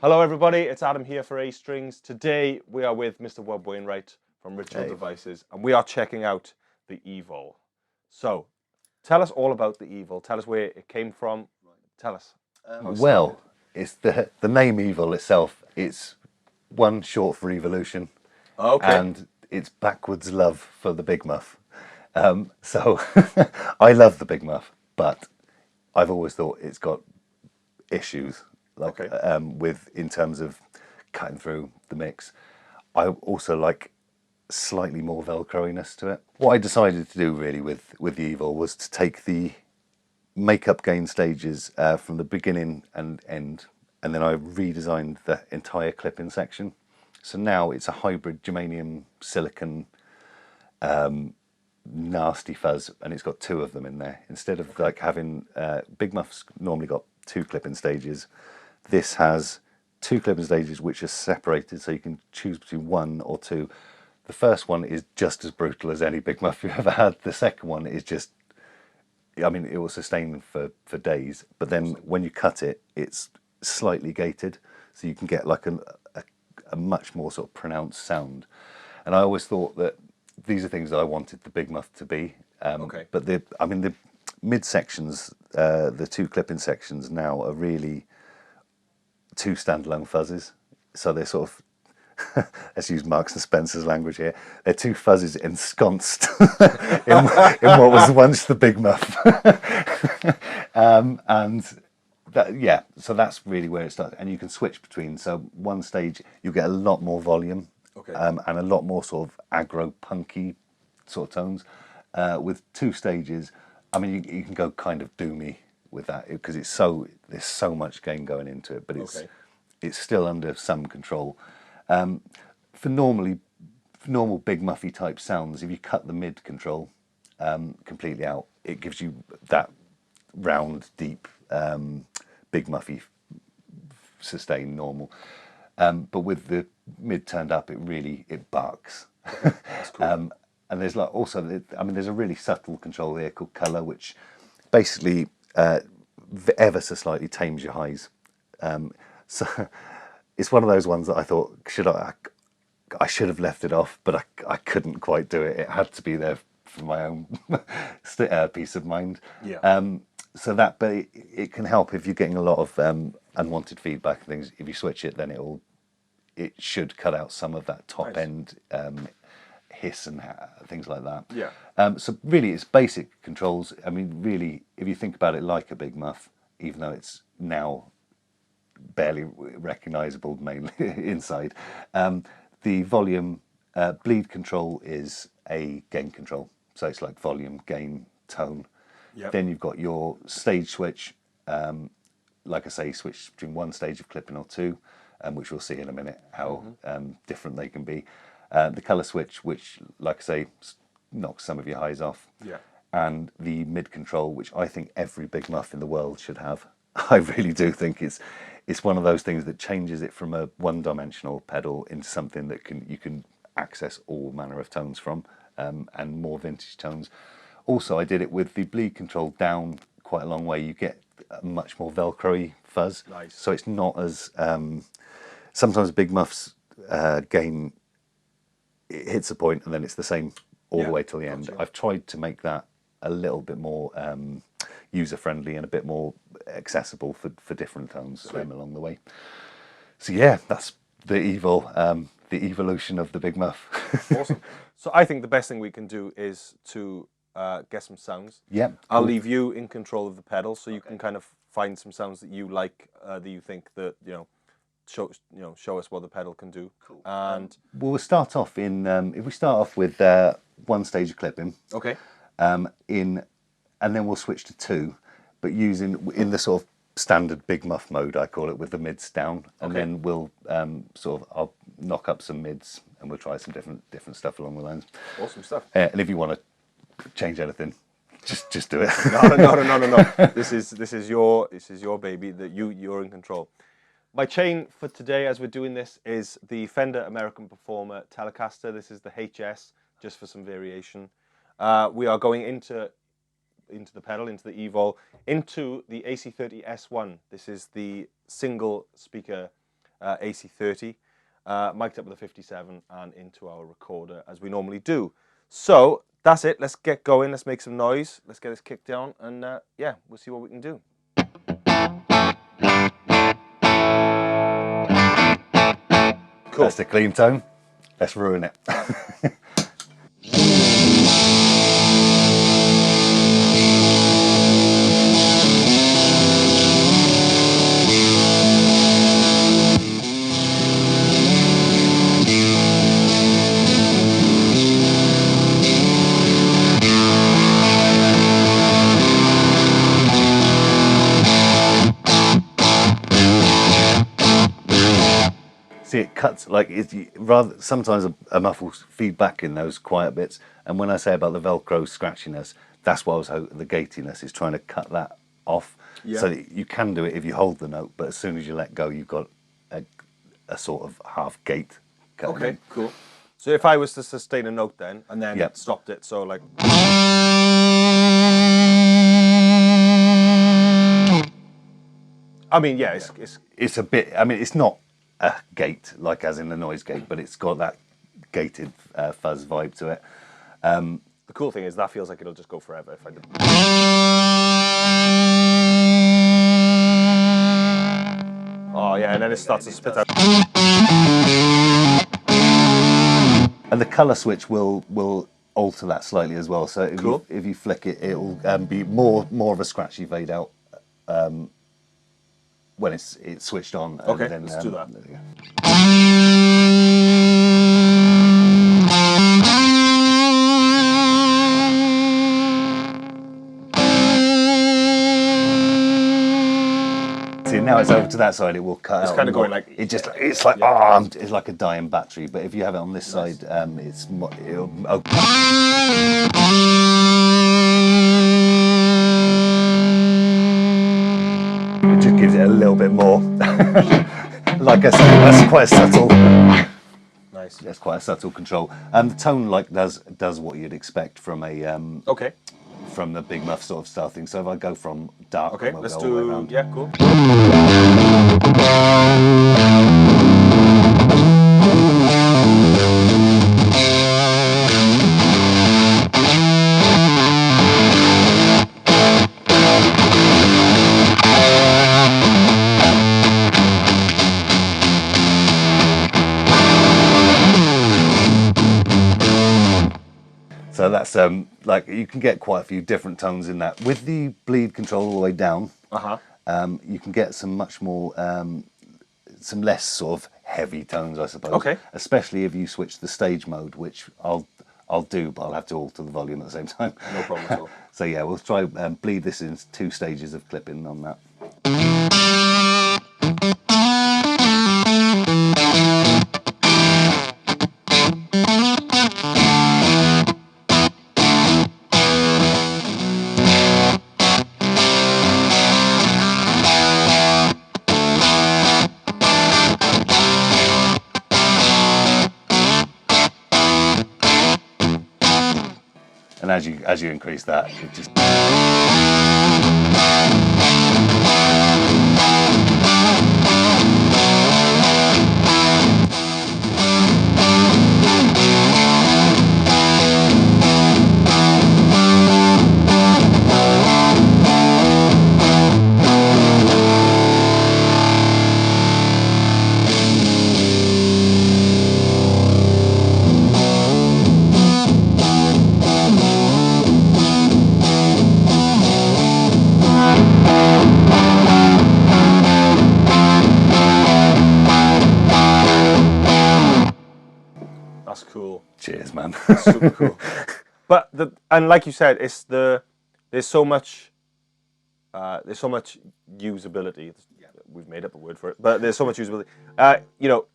Hello everybody, it's Adam here for A Strings. Today we are with Mr. Rob Wainwright from Ritual Devices and we are checking out the Evol. So, tell us all about the Evol. Tell us where it came from. Tell us. Well, it's the name Evol itself. It's one short for evolution, and it's backwards love for the Big Muff. So I love the Big Muff, but I've always thought it's got issues, like with in terms of cutting through the mix. I also like slightly more Velcroiness to it. What I decided to do really with the Evol was to take the makeup gain stages from the beginning and end, and then I redesigned the entire clip-in section. So now it's a hybrid germanium silicon nasty fuzz, and it's got two of them in there instead of like having Big Muff's normally got two clip-in stages. This has two clip-in stages which are separated, so you can choose between one or two. The first one is just as brutal as any Big Muff you've ever had. The second one is just, I mean, it will sustain for days, but then when you cut it, it's slightly gated, so you can get like a much more sort of pronounced sound. And I always thought that these are things that I wanted the Big Muff to be. But the mid sections, the two clip-in sections now are really two standalone fuzzes. So they're sort of, let's use Marks and Spencer's language here, they're two fuzzes ensconced in what was once the Big Muff. And that, yeah, so that's really where it starts. And you can switch between, so one stage you get a lot more volume, and a lot more sort of aggro punky sort of tones. With two stages, I mean, you can go kind of doomy with that because there's so much gain going into it, but it's still under some control. For normal Big Muffy type sounds, if you cut the mid control completely out, it gives you that round, deep, Big Muffy sustain normal. But with the mid turned up, it barks. That's cool. And there's like also, I mean, there's a really subtle control here called colour, which basically ever so slightly tames your highs. So it's one of those ones that I thought I should have left it off, but I couldn't quite do it. It had to be there for my own peace of mind. So that, but it can help if you're getting a lot of unwanted feedback and things. If you switch it, then it should cut out some of that top end hiss and things like that. So really, it's basic controls. I mean, really, if you think about it like a Big Muff, even though it's now barely recognisable mainly inside, the volume bleed control is a gain control. So it's like volume, gain, tone. Then you've got your stage switch, like I say, switch between one stage of clipping or two, which we'll see in a minute how different they can be. The colour switch, which, like I say, knocks some of your highs off. And the mid control, which I think every Big Muff in the world should have. I really do think it's one of those things that changes it from a one-dimensional pedal into something that you can access all manner of tones from, and more vintage tones. Also, I did it with the bleed control down quite a long way. You get a much more Velcro-y fuzz. So it's not as... sometimes Big Muff's gain, it hits a point and then it's the same all the way till the end. I've tried to make that a little bit more user-friendly and a bit more accessible for different tones along the way. So yeah, that's the Evol, the evolution of the Big Muff. Awesome. So I think the best thing we can do is to get some sounds. I'll leave you in control of the pedal, so you can kind of find some sounds that you like, that you think that show us what the pedal can do. And we'll start off in if we start off with one stage of clipping. And then we'll switch to two, but using in the sort of standard Big Muff mode, I call it, with the mids down, and then we'll I'll knock up some mids and we'll try some different stuff along the lines. Awesome stuff. And if you want to change anything, just do it. No. This is your baby. That you're in control. My chain for today, as we're doing this, is the Fender American Performer Telecaster. This is the HS, just for some variation. We are going into the pedal, into the Evol, into the AC30S1. This is the single speaker AC30, mic'd up with a 57 and into our recorder as we normally do. So that's it. Let's get going. Let's make some noise. Let's get this kicked down, and yeah, we'll see what we can do. Cool. That's the clean tone. Let's ruin it. See, it cuts like it's rather. Sometimes a muffle feedback in those quiet bits, and when I say about the Velcro scratchiness, that's what I was hoping. The gatiness is trying to cut that off, so that you can do it if you hold the note, but as soon as you let go, you've got a sort of half gate. Okay, in. Cool. So if I was to sustain a note then, and then stopped it, so like. I mean, yeah, it's a bit. I mean, it's not a gate like as in the noise gate, but it's got that gated fuzz vibe to it. The cool thing is that feels like it'll just go forever if I do. Oh yeah, and then it starts to spit out. And the color switch will alter that slightly as well. So if you flick it, it'll be more of a scratchy fade out when it's switched on. Okay, and then, let's do that. See, now it's over to that side, it will cut out. It's kind of going like it's like it's like a dying battery. But if you have it on this side, it'll. It just gives it a little bit more. Like I said, that's quite a subtle. Nice. That's quite a subtle control. And the tone does what you'd expect from a from the big muff sort of style thing. So if I go from dark, okay, we'll let's go all the way do. around. Yeah, cool. So that's like you can get quite a few different tones in that. With the bleed control all the way down, you can get some much more, some less sort of heavy tones, I suppose. Okay. Especially if you switch the stage mode, which I'll do, but I'll have to alter the volume at the same time. No problem at all. So yeah, we'll try bleed this in 2 stages of clipping on that. And as you increase that, it just. That's cool. Cheers, man. That's super cool. But and like you said, there's so much usability. We've made up a word for it, but there's so much usability. You know,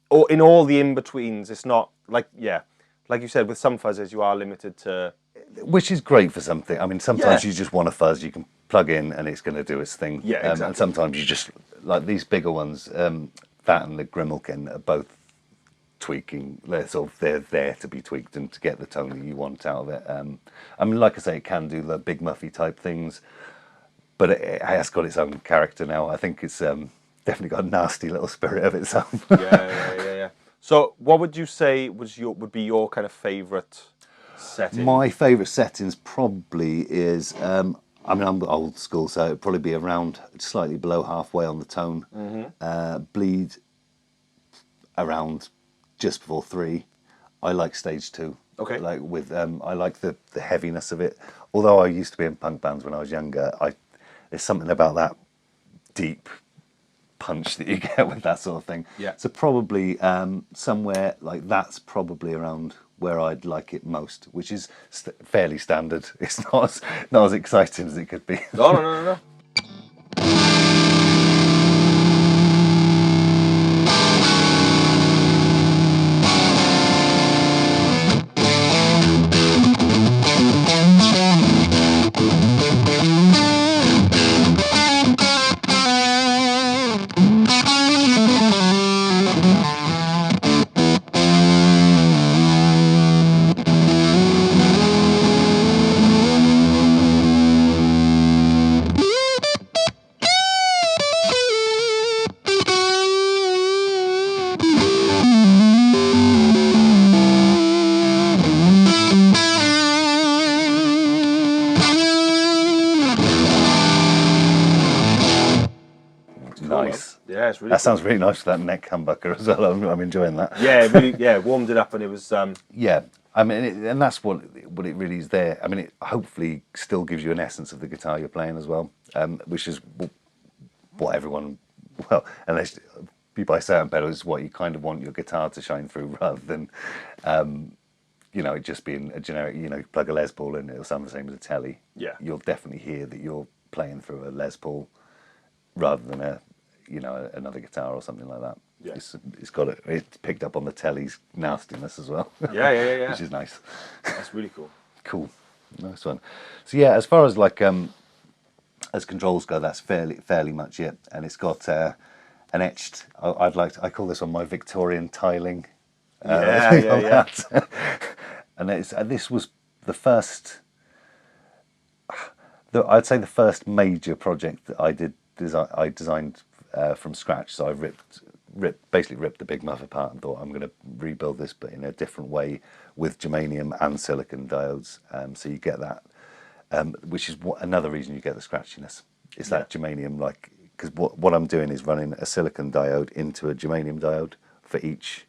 or in all the in-betweens, it's not like like you said, with some fuzzes you are limited to. Which is great for something. I mean, sometimes you just want a fuzz you can plug in and it's going to do its thing. Yeah, exactly. And sometimes you just like these bigger ones. That and the Grimalkin are both tweaking. They're there to be tweaked and to get the tone that you want out of it. I mean, like I say, it can do the big muffy type things, but it has got its own character now. I think it's definitely got a nasty little spirit of its own. Yeah. So, what would you say would be your kind of favourite setting? My favourite settings probably is, I mean, I'm old school, so it'd probably be around slightly below halfway on the tone. Bleed around just before 3. I like stage 2. Okay. Like with, I like the heaviness of it. Although I used to be in punk bands when I was younger, there's something about that deep punch that you get with that sort of thing. Yeah. So probably somewhere like that's probably around where I'd like it most, which is fairly standard. It's not as exciting as it could be. No. Nice. Yeah, it's really That cool. sounds really nice for that neck humbucker as well. I'm enjoying that. Yeah, really, warmed it up, and it was. Yeah, I mean, and that's what it really is there. I mean, it hopefully still gives you an essence of the guitar you're playing as well, which is what everyone, well, unless you buy certain pedals, what you kind of want your guitar to shine through, rather than, it just being a generic. You plug a Les Paul in, it'll sound the same as a Telly. Yeah. You'll definitely hear that you're playing through a Les Paul, rather than another guitar or something like that. Yeah. It's picked up on the Telly's nastiness as well. Yeah. Which is nice. That's really cool. Cool, nice one. So yeah, as far as as controls go, that's fairly much it, and it's got an etched. I call this one my Victorian tiling. Yeah. And this was the first. I'd say the first major project that I designed from scratch. So I basically ripped the big muff apart and thought, I'm going to rebuild this, but in a different way, with germanium and silicon diodes. So you get that, which is another reason you get the scratchiness. It's that germanium, because what I'm doing is running a silicon diode into a germanium diode for each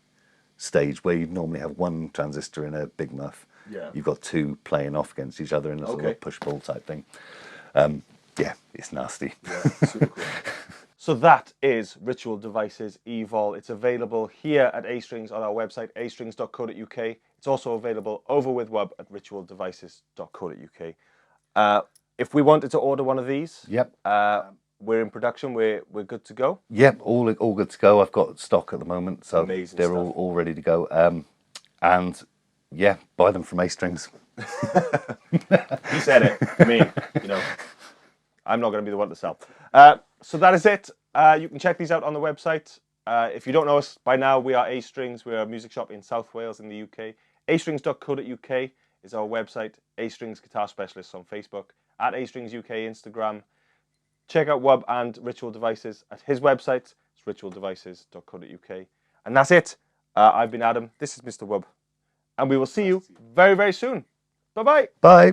stage, where you'd normally have one transistor in a big muff. Yeah. You've got 2 playing off against each other in a sort of push-pull type thing. Yeah, it's nasty. Yeah, super cool. So that is Ritual Devices Evol. It's available here at A-Strings on our website, astrings.co.uk. It's also available over with Wub at ritualdevices.co.uk. If we wanted to order one of these, Yep. We're in production. We're good to go. Yep, all good to go. I've got stock at the moment, so Amazing they're stuff. all ready to go. And yeah, buy them from A-Strings. He said it. I mean, I'm not going to be the one to sell. So that is it. You can check these out on the website. If you don't know us by now, we are A-Strings. We're a music shop in South Wales in the UK. astrings.co.uk is our website. A-Strings Guitar Specialists on Facebook. At A-Strings UK Instagram. Check out Wub and Ritual Devices at his website. It's ritualdevices.co.uk. And that's it. I've been Adam. This is Mr. Wub. And we will see you very, very soon. Bye-bye. Bye.